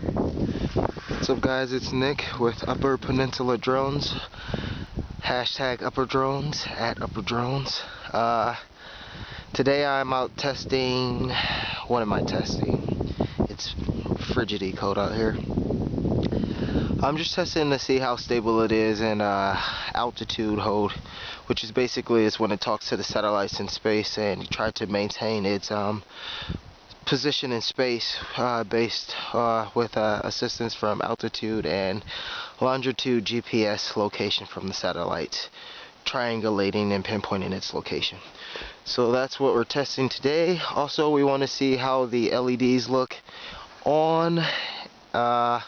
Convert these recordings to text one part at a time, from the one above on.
What's up, guys? It's Nick with Upper Peninsula Drones. Hashtag Upper Drones at Upper Drones. Today I'm out testing. What am I testing? It's frigidly cold out here. I'm just testing to see how stable it is in altitude hold, which is basically is when it talks to the satellites in space and you try to maintain its position in space based with assistance from altitude and longitude GPS location from the satellites, triangulating and pinpointing its location. So that's what we're testing today. Also, we want to see how the LEDs look on the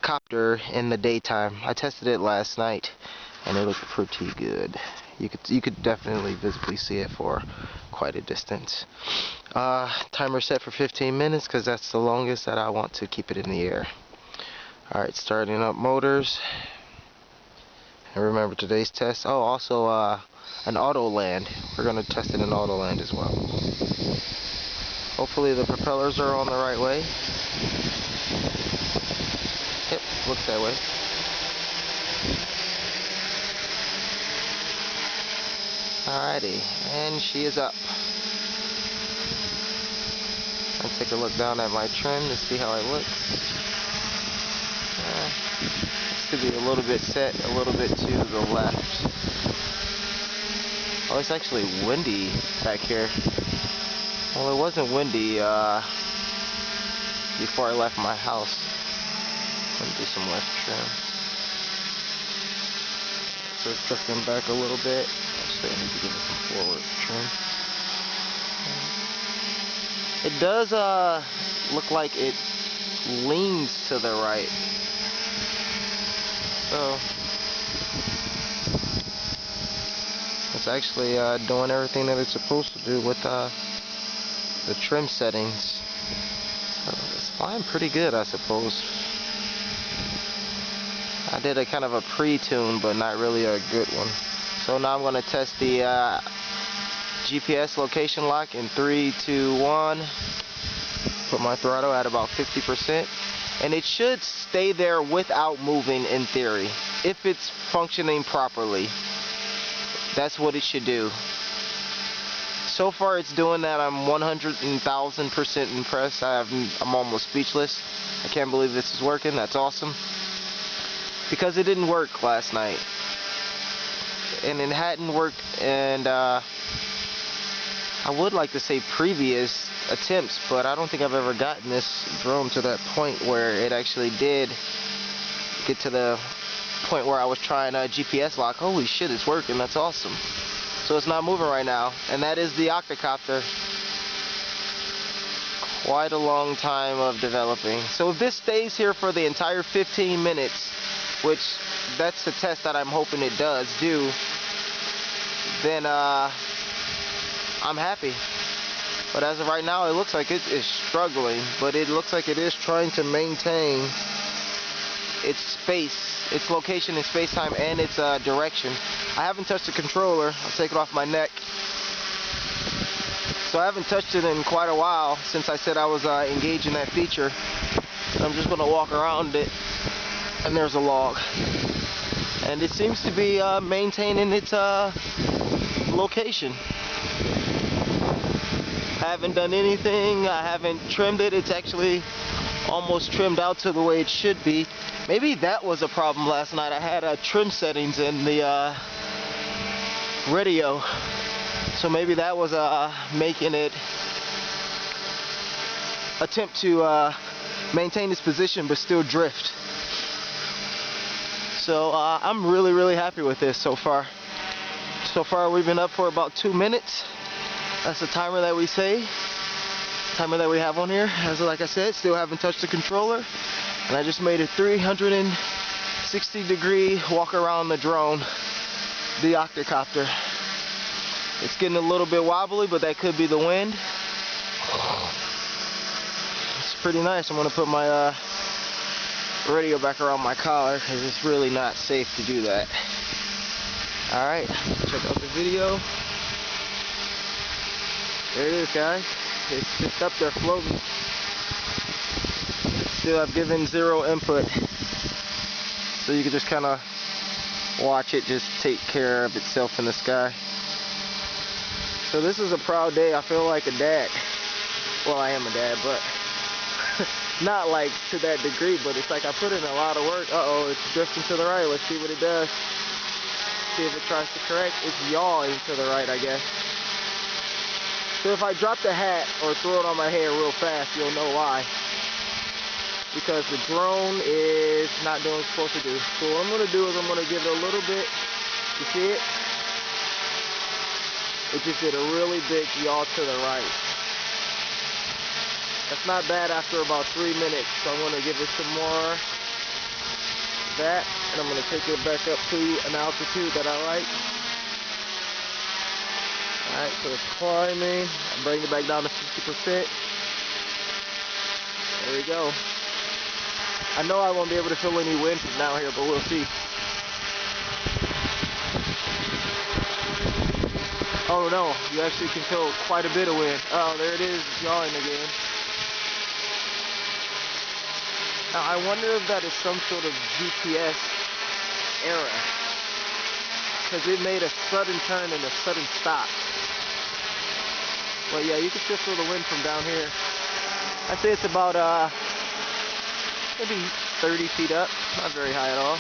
copter in the daytime. I tested it last night and it looked pretty good. You could definitely visibly see it for quite a distance. Timer set for 15 minutes because that's the longest that I want to keep it in the air. Alright, starting up motors. And remember today's test. Oh, also an auto land. We're going to test it in auto land as well. Hopefully the propellers are on the right way. Yep, looks that way. Alrighty, and she is up. I'll take a look down at my trim to see how it looks. This could be a little bit set, a little bit to the left. Oh, it's actually windy back here. Well, it wasn't windy before I left my house. Let me do some left trim. So it's drifting back a little bit. Actually, I need to give it some forward trim. It does look like it leans to the right. So it's actually doing everything that it's supposed to do with the trim settings. So it's flying pretty good, I suppose. I did a kind of a pre-tune, but not really a good one. So now I'm going to test the GPS location lock in 3, 2, 1. Put my throttle at about 50%. And it should stay there without moving in theory. If it's functioning properly. That's what it should do. So far it's doing that. I'm 100,000% impressed. I'm almost speechless. I can't believe this is working. That's awesome. Because it didn't work last night. And it hadn't worked, and I would like to say previous attempts, but I don't think I've ever gotten this drone to that point where it actually did get to the point where I was trying a GPS lock. Holy shit, it's working. That's awesome. So it's not moving right now, and that is the Octocopter. Quite a long time of developing. So if this stays here for the entire 15 minutes, which that's the test that I'm hoping it does do, then I'm happy. But as of right now, it looks like it is struggling, but it looks like it is trying to maintain its space, its location in space-time, and its direction. I haven't touched the controller. I'll take it off my neck. So I haven't touched it in quite a while since I said I was engaging that feature. I'm just going to walk around it. And there's a log, and it seems to be maintaining its location. I haven't done anything. I haven't trimmed it. It's actually almost trimmed out to the way it should be. Maybe that was a problem last night. I had trim settings in the radio, so maybe that was making it attempt to maintain its position but still drift. So I'm really happy with this so far. So far we've been up for about 2 minutes. That's the timer that we say. Timer that we have on here. As like I said, still haven't touched the controller. And I just made a 360-degree walk around the drone, the Octocopter. It's getting a little bit wobbly, but that could be the wind. It's pretty nice. I'm gonna put my radio back around my collar because it's really not safe to do that. Alright, check out the video. There it is, guys. It's just up there floating. still have given 0 input. So you can just kind of watch it just take care of itself in the sky. So this is a proud day. I feel like a dad. Well, I am a dad, but not like to that degree, but it's like I put in a lot of work. Uh-oh, it's drifting to the right. Let's see what it does. See if it tries to correct. It's yawing to the right, I guess. So if I drop the hat or throw it on my head real fast, you'll know why. Because the drone is not doing what it's supposed to do. So what I'm going to do is I'm going to give it a little bit. You see it? It just did a really big yaw to the right. That's not bad after about 3 minutes. So I'm going to give it some more of that. And I'm going to take it back up to an altitude that I like. Alright, so it's climbing. I bring it back down to 50%. There we go. I know I won't be able to feel any wind from down here, but we'll see. Oh no, you actually can feel quite a bit of wind. Oh, there it is, it's yawing again. Now I wonder if that is some sort of GPS error. Because it made a sudden turn and a sudden stop. But yeah, you can still feel the wind from down here. I'd say it's about maybe 30 feet up, not very high at all.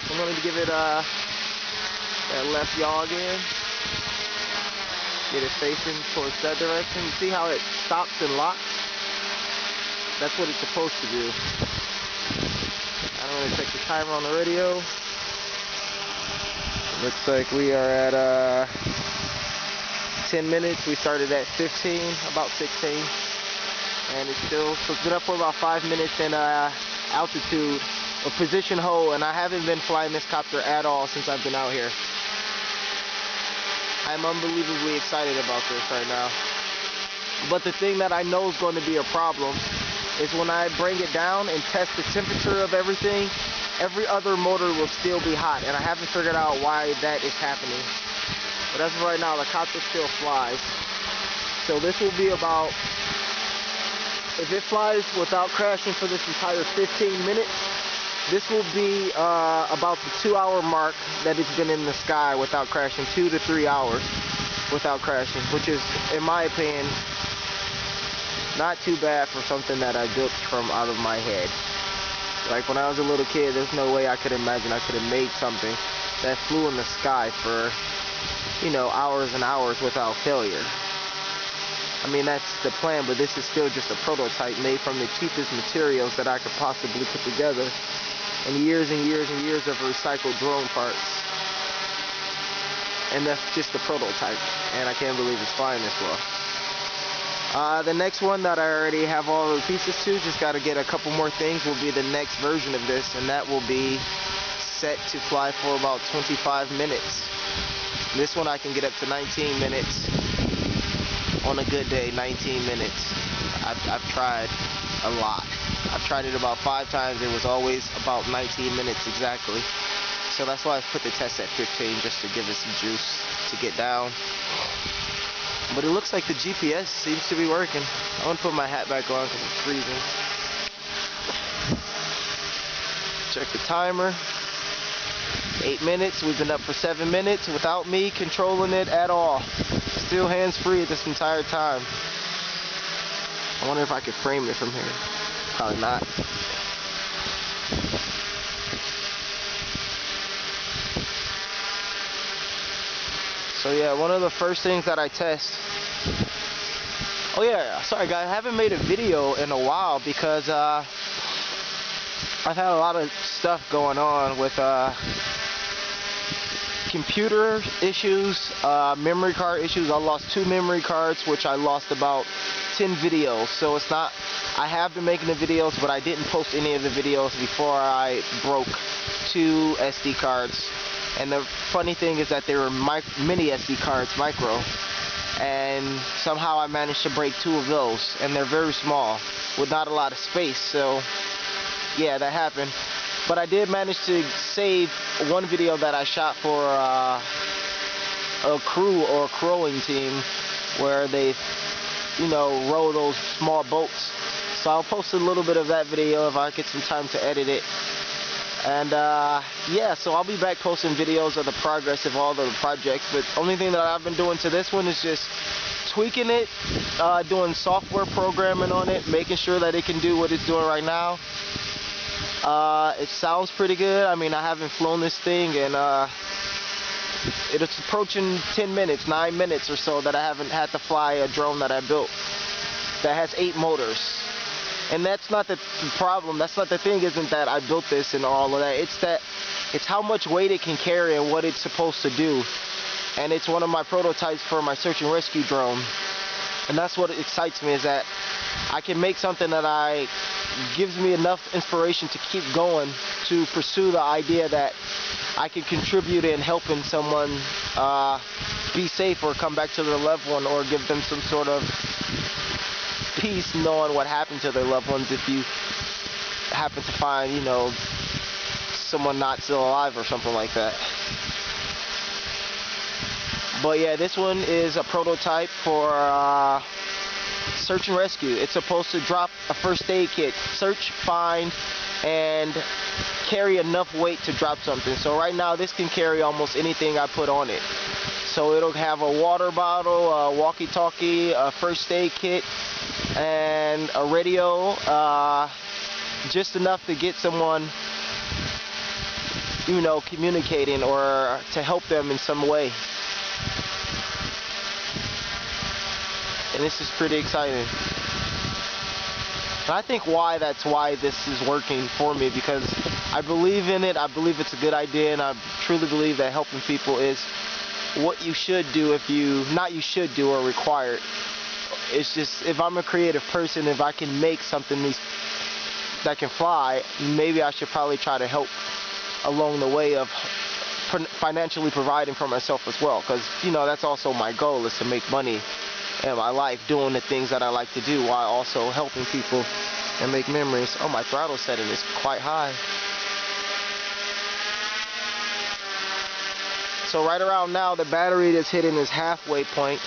I'm going to give it that left yaw again. Get it facing towards that direction. See how it stops and locks? That's what it's supposed to do. I'm going to check the timer on the radio. Looks like we are at 10 minutes. We started at 15, about 16. And it's still, so it's been up for about 5 minutes in altitude or position hold, and I haven't been flying this copter at all since I've been out here. I'm unbelievably excited about this right now. But the thing that I know is going to be a problem is when I bring it down and test the temperature of everything, every other motor will still be hot, and I haven't figured out why that is happening. But as of right now, the copter still flies. So this will be about, if it flies without crashing for this entire 15 minutes, this will be about the 2-hour mark that it's been in the sky without crashing, 2 to 3 hours without crashing, which is, in my opinion, not too bad for something that I built from out of my head. Like when I was a little kid, there's no way I could imagine I could have made something that flew in the sky for, you know, hours and hours without failure. I mean, that's the plan, but this is still just a prototype made from the cheapest materials that I could possibly put together, and years and years and years of recycled drone parts. And that's just the prototype, and I can't believe it's flying this well. The next one that I already have all the pieces to, just got to get a couple more things, will be the next version of this, and that will be set to fly for about 25 minutes. This one I can get up to 19 minutes. On a good day, 19 minutes. I've tried a lot. I've tried it about 5 times. It was always about 19 minutes exactly. So that's why I put the test at 15, just to give it some juice to get down. But it looks like the GPS seems to be working. I'm gonna put my hat back on because it's freezing. Check the timer. 8 minutes. We've been up for 7 minutes without me controlling it at all. Still hands-free this entire time. I wonder if I could frame it from here. Probably not. So yeah, one of the first things that I test. Oh yeah, sorry guys, I haven't made a video in a while because I've had a lot of stuff going on with computer issues, memory card issues. I lost 2 memory cards, which I lost about 10 videos. So it's not, I have been making the videos, but I didn't post any of the videos before I broke 2 SD cards. And the funny thing is that they were mini SD cards, micro, and somehow I managed to break 2 of those, and they're very small with not a lot of space. So yeah, that happened. But I did manage to save one video that I shot for a crew or a crowing team where they, you know, row those small boats. So I'll post a little bit of that video if I get some time to edit it. And yeah, so I'll be back posting videos of the progress of all the projects. But only thing that I've been doing to this one is just tweaking it, doing software programming on it, making sure that it can do what it's doing right now. It sounds pretty good. I mean, I haven't flown this thing, and it's approaching 9 minutes or so that I haven't had to fly a drone that I built that has 8 motors. And that's not the problem. That's not the thing. Isn't that I built this and all of that. It's how much weight it can carry and what it's supposed to do. And it's one of my prototypes for my search and rescue drone. And that's what excites me, is that I can make something that gives me enough inspiration to keep going, to pursue the idea that I can contribute in helping someone be safe or come back to their loved one, or give them some sort of peace knowing what happened to their loved ones if you happen to find, you know, someone not still alive or something like that. But yeah, this one is a prototype for search and rescue. It's supposed to drop a first aid kit, search, find, and carry enough weight to drop something. So right now this can carry almost anything I put on it. So it'll have a water bottle, a walkie-talkie, a first aid kit, and a radio, just enough to get someone, you know, communicating or to help them in some way. And this is pretty exciting. And I think that's why this is working for me, because I believe in it. I believe it's a good idea, and I truly believe that helping people is what you should do, or required. It's just, if I'm a creative person, if I can make something that can fly, maybe I should probably try to help along the way of financially providing for myself as well, because, you know, that's also my goal, is to make money in my life doing the things that I like to do while also helping people and make memories. Oh, my throttle setting is quite high. So right around now, the battery that's hitting is halfway point,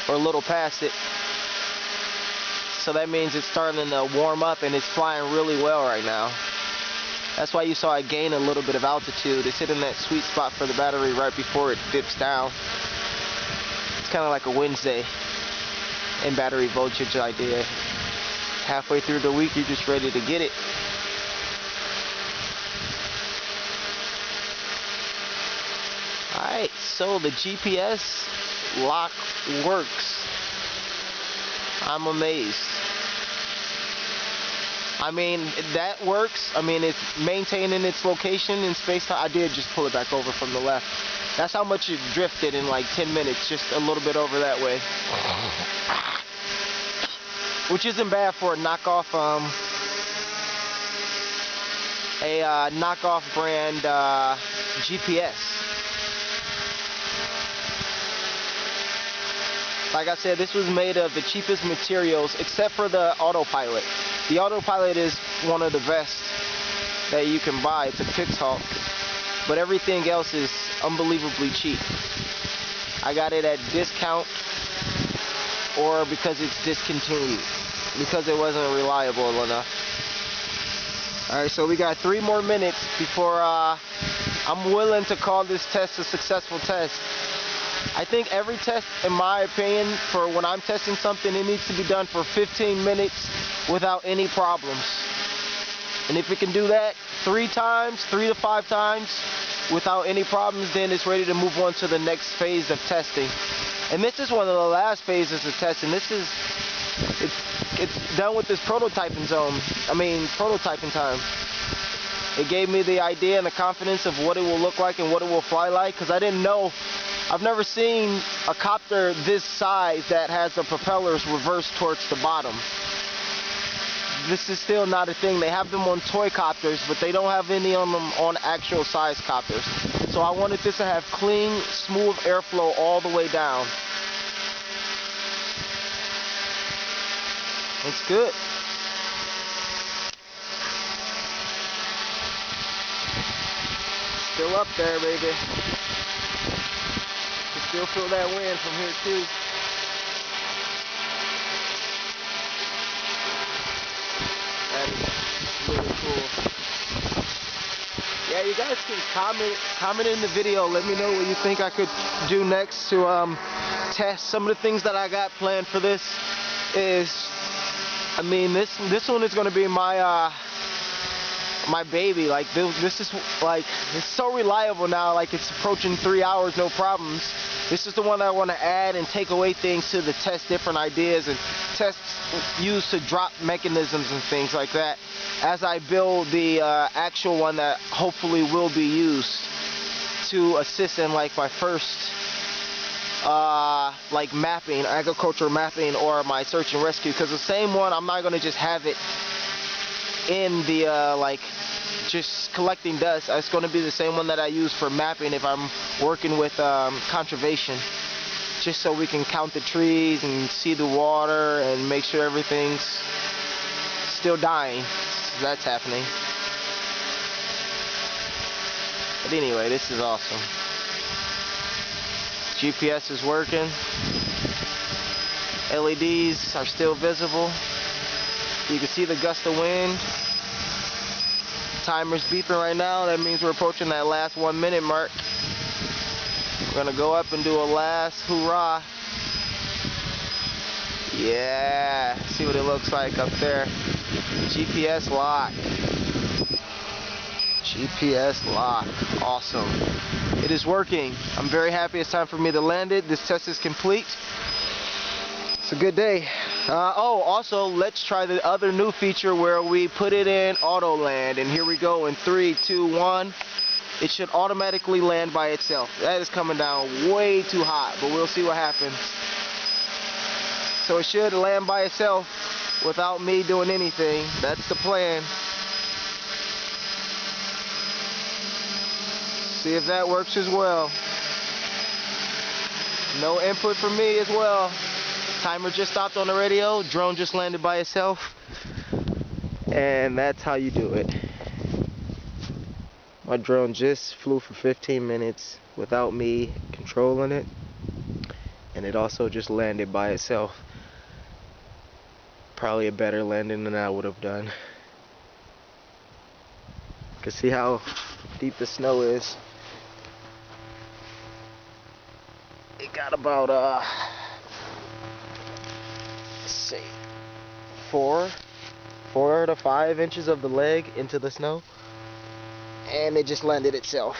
or a little past it. So that means it's starting to warm up, and it's flying really well right now. That's why you saw it gain a little bit of altitude. It's hitting that sweet spot for the battery right before it dips down. It's kind of like a Wednesday in battery voltage idea. Halfway through the week, you're just ready to get it. Alright, so the GPS lock works. I'm amazed. I mean, that works. I mean, it's maintaining its location in space-time. I did just pull it back over from the left. That's how much it drifted in like 10 minutes, just a little bit over that way. Which isn't bad for a knockoff brand GPS. Like I said, this was made of the cheapest materials, except for the autopilot. The autopilot is one of the best that you can buy. It's a Pixhawk, but everything else is unbelievably cheap. I got it at discount, or because it's discontinued, because it wasn't reliable enough. Alright, so we got 3 more minutes before I'm willing to call this test a successful test. I think every test, in my opinion, for when I'm testing something, it needs to be done for 15 minutes without any problems. And if it can do that 3 to 5 times without any problems, then it's ready to move on to the next phase of testing. And this is one of the last phases of testing. It's done with this prototyping time. It gave me the idea and the confidence of what it will look like and what it will fly like, because I didn't know. I've never seen a copter this size that has the propellers reversed towards the bottom. This is still not a thing. They have them on toy copters, but they don't have any on them on actual size copters. So I wanted this to have clean, smooth airflow all the way down. It's good. Still up there, baby. You still feel that wind from here too. cool. Yeah, you guys can comment in the video. Let me know what you think I could do next to test. Some of the things that I got planned for this is, I mean, this one is gonna be my my baby. Like this is like, it's so reliable now. Like it's approaching 3 hours, no problems. This is the one I want to add and take away things to test different ideas and use to drop mechanisms and things like that as I build the actual one that hopefully will be used to assist in like my first like mapping, agriculture mapping, or my search and rescue. Because the same one, I'm not going to just have it in the like just collecting dust. It's going to be the same one that I use for mapping if I'm working with conservation, just so we can count the trees and see the water and make sure everything's still dying. That's happening. But anyway, this is awesome. GPS is working. LEDs are still visible. You can see the gust of wind. Timer's beeping right now. That means we're approaching that last 1 minute mark. We're gonna go up and do a last hoorah. Yeah, see what it looks like up there. GPS lock. GPS lock. Awesome. It is working. I'm very happy. It's time for me to land it. This test is complete. It's a good day. Oh, also, let's try the other new feature where we put it in auto land. And here we go in 3, 2, 1. It should automatically land by itself. That is coming down way too hot, but we'll see what happens. So it should land by itself without me doing anything. That's the plan. See if that works as well. No input from me as well. Timer just stopped on the radio. Drone just landed by itself. And that's how you do it. My drone just flew for 15 minutes without me controlling it. And it also just landed by itself. Probably a better landing than I would have done. You can see how deep the snow is. It got about let's see, 4 to 5 inches of the leg into the snow, and it just landed itself.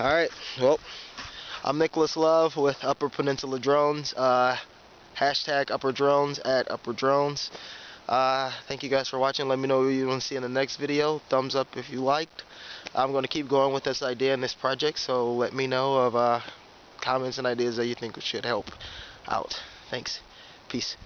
Alright, well, I'm Nicholas Love with Upper Peninsula Drones. Hashtag Upper Drones at Upper Drones. Thank you guys for watching. Let me know what you want to see in the next video. Thumbs up if you liked. I'm going to keep going with this idea and this project, so let me know of comments and ideas that you think should help out. Thanks. Peace.